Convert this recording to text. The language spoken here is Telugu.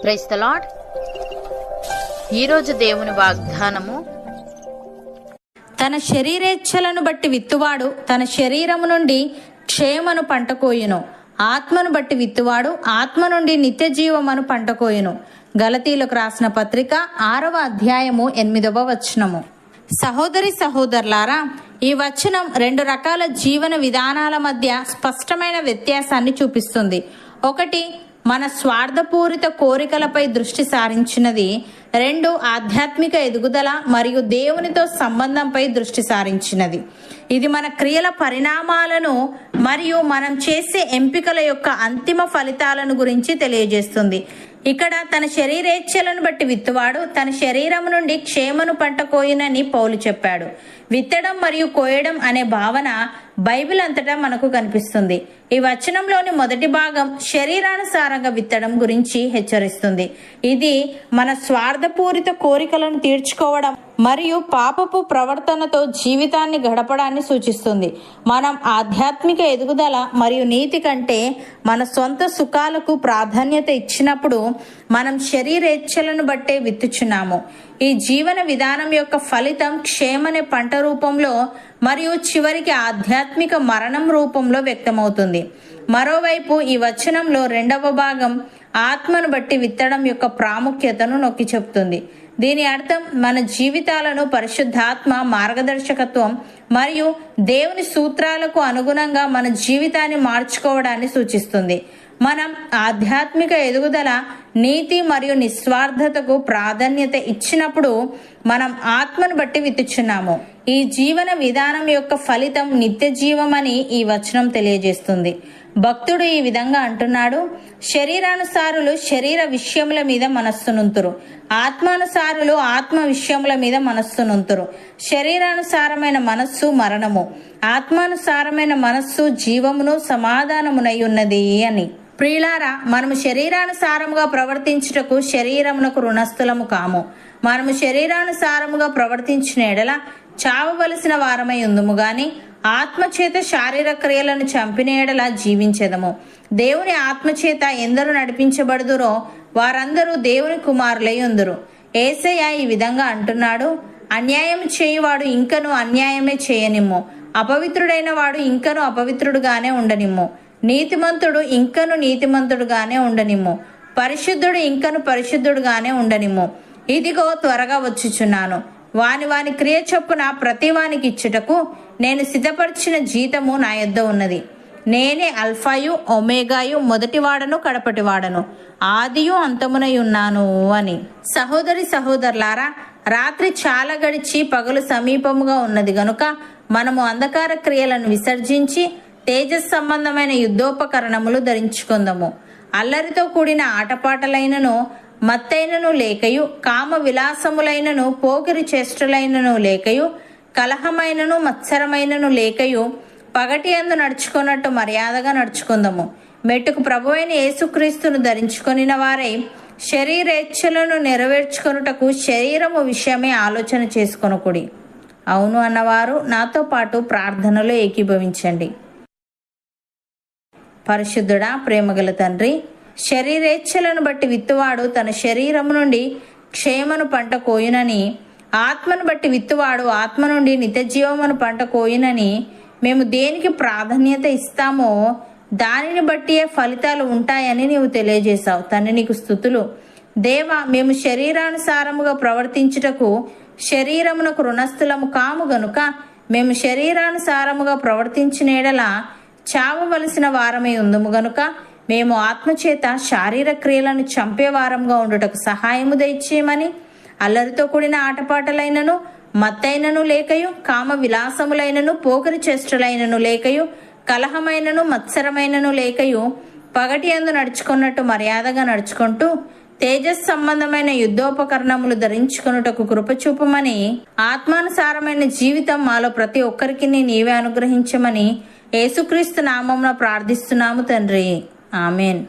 Praise the lord. ఈరోజు దేవుని వాగ్దానము, తన శరీరేచ్ఛలను బట్టి విత్తువాడు తన శరీరము నుండి క్షేమను పంటకోయును, ఆత్మను బట్టి విత్తువాడు ఆత్మ నుండి నిత్య జీవమును పంటకోయును. గలతీలకు రాసిన పత్రిక 6వ అధ్యాయము 8వ వచనము. సహోదరి సహోదరులారా, ఈ వచనం 2 రకాల జీవన విధానాల మధ్య స్పష్టమైన వ్యత్యాసాన్ని చూపిస్తుంది. ఒకటి, మన స్వార్థపూరిత కోరికలపై దృష్టి సారించినది. 2, ఆధ్యాత్మిక ఎదుగుదల మరియు దేవునితో సంబంధంపై దృష్టి సారించినది. ఇది మన క్రియల పరిణామాలను మరియు మనం చేసే ఎంపికల యొక్క అంతిమ ఫలితాలను గురించి తెలియజేస్తుంది. ఇక్కడ తన శరీరేచ్ఛలను బట్టి విత్తువాడు తన శరీరం నుండి క్షేమను పంట కోయునని పౌలు చెప్పాడు. విత్తడం మరియు కోయడం అనే భావన బైబిల్ అంతటా మనకు కనిపిస్తుంది. ఈ వచనంలోని మొదటి భాగం శరీరానుసారంగా విత్తడం గురించి హెచ్చరిస్తుంది. ఇది మన స్వార్థపూరిత కోరికలను తీర్చుకోవడం మరియు పాపపు ప్రవర్తనతో జీవితాన్ని గడపడాన్ని సూచిస్తుంది. మనం ఆధ్యాత్మిక ఎదుగుదల మరియు నీతి కంటే మన సొంత సుఖాలకు ప్రాధాన్యత ఇచ్చినప్పుడు మనం శరీరేచ్ఛలను బట్టే విత్తుచున్నాము. ఈ జీవన విధానం యొక్క ఫలితం క్షేమనే పంట రూపంలో మరియు చివరికి ఆధ్యాత్మిక మరణం రూపంలో వ్యక్తమవుతుంది. మరోవైపు ఈ వచనంలో 2వ భాగం ఆత్మను బట్టి విత్తడం యొక్క ప్రాముఖ్యతను నొక్కి చెప్తుంది. దీని అర్థం మన జీవితాలను పరిశుద్ధాత్మ మార్గదర్శకత్వం మరియు దేవుని సూత్రాలకు అనుగుణంగా మన జీవితాన్ని మార్చుకోవడాన్ని సూచిస్తుంది. మనం ఆధ్యాత్మిక ఎదుగుదల, నీతి మరియు నిస్వార్థతకు ప్రాధాన్యత ఇచ్చినప్పుడు మనం ఆత్మను బట్టి విత్తుచున్నాము. ఈ జీవన విధానం యొక్క ఫలితం నిత్య జీవమని ఈ వచనం తెలియజేస్తుంది. భక్తుడు ఈ విధంగా అంటున్నాడు, శరీరానుసారులు శరీర విషయముల మీద మనస్సునుంతురు, ఆత్మానుసారులు ఆత్మ విషయముల మీద మనస్సునుంతురు. శరీరానుసారమైన మనస్సు మరణము, ఆత్మానుసారమైన మనస్సు జీవమును సమాధానమునై ఉన్నది అని. ప్రియులారా, మనము శరీరానుసారముగా ప్రవర్తించుటకు శరీరమునకు రుణస్థులము కాము. మనము శరీరానుసారముగా ప్రవర్తించిన ఎడల చావవలసిన వారమై ఉందుము గాని ఆత్మచేత శారీర క్రియలను చంపిన ఎడల జీవించెదము. దేవుని ఆత్మచేత ఎందరు నడిపించబడుదురో వారందరూ దేవుని కుమారులై ఉందురు. యేసయ్య ఈ విధంగా అంటున్నాడు, అన్యాయం చేయువాడు ఇంకను అన్యాయమే చేయనిమ్ము, అపవిత్రుడైన వాడు ఇంకను అపవిత్రుడుగానే ఉండనిమ్ము, నీతిమంతుడు ఇంకను నీతిమంతుడుగానే ఉండనిమ్ము, పరిశుద్ధుడు ఇంకను పరిశుద్ధుడుగానే ఉండనిమ్ము. ఇదిగో త్వరగా వచ్చుచున్నాను, వాని క్రియ చొప్పున ప్రతి వానికి ఇచ్చుటకు నేను సిద్ధపరిచిన జీతము నా యొద్ద ఉన్నది. నేనే అల్ఫాయు ఒమేగాయు, మొదటివాడను కడపటివాడను, ఆదియు అంతమునై ఉన్నాను అని. సహోదరి సహోదరులారా, రాత్రి చాలా గడిచి పగలు సమీపముగా ఉన్నది గనుక మనము అంధకార క్రియలను విసర్జించి తేజస్ సంబంధమైన యుద్ధోపకరణములు ధరించుకుందాము. అల్లరితో కూడిన ఆటపాటలైనను మత్తైనను లేకయు, కామ విలాసములైనను పోకిరి చేష్టలైనను లేకయు, కలహమైనను మత్సరమైనను లేకయు పగటి యందు నడుచుకున్నట్టు మర్యాదగా నడుచుకుందాము. మెట్టుకు ప్రభువైన యేసుక్రీస్తును ధరించుకొనిన వారై శరీరేచ్ఛలను నెరవేర్చుకొనుటకు శరీరము విషయమే ఆలోచన చేసుకొనుకుడి. అవును అన్నవారు నాతో పాటు ప్రార్థనలో ఏకీభవించండి. పరిశుద్ధుడా, ప్రేమగల తండ్రి, శరీరేచ్ఛలను బట్టి విత్తువాడు తన శరీరము నుండి క్షేమను పంట కోయునని, ఆత్మను బట్టి విత్తువాడు ఆత్మ నుండి నిత్య జీవమును పంట కోయునని మేము దేనికి ప్రాధాన్యత ఇస్తామో దానిని బట్టియే ఫలితాలు ఉంటాయని నీవు తెలియజేశావు. తండ్రి, నీకు స్తుతులు. దేవా, మేము శరీరానుసారముగా ప్రవర్తించుటకు శరీరమునకు రుణస్థులము కాము గనుక మేము శరీరానుసారముగా ప్రవర్తించిన ఎడల చావవలసిన వారమై ఉందుము గనుక మేము ఆత్మచేత శారీర క్రియలను చంపే వారంగా ఉండుటకు సహాయము దయచేయమని, అల్లరితో కూడిన ఆటపాటలైనను మత్తైనను లేకయు, కామ విలాసములైనను పోకరి చేష్టలైనను లేకయు, కలహమైనను మత్సరమైనను లేకయు పగటి యందు నడుచుకున్నట్టు మర్యాదగా నడుచుకుంటూ తేజస్ సంబంధమైన యుద్ధోపకరణములు ధరించుకొనుటకు కృపచూపమని, ఆత్మానుసారమైన జీవితం మాలో ప్రతి ఒక్కరికి నీవే అనుగ్రహించమని యేసుక్రీస్తు నామమున ప్రార్థిస్తున్నాము తండ్రి. ఆమెన్.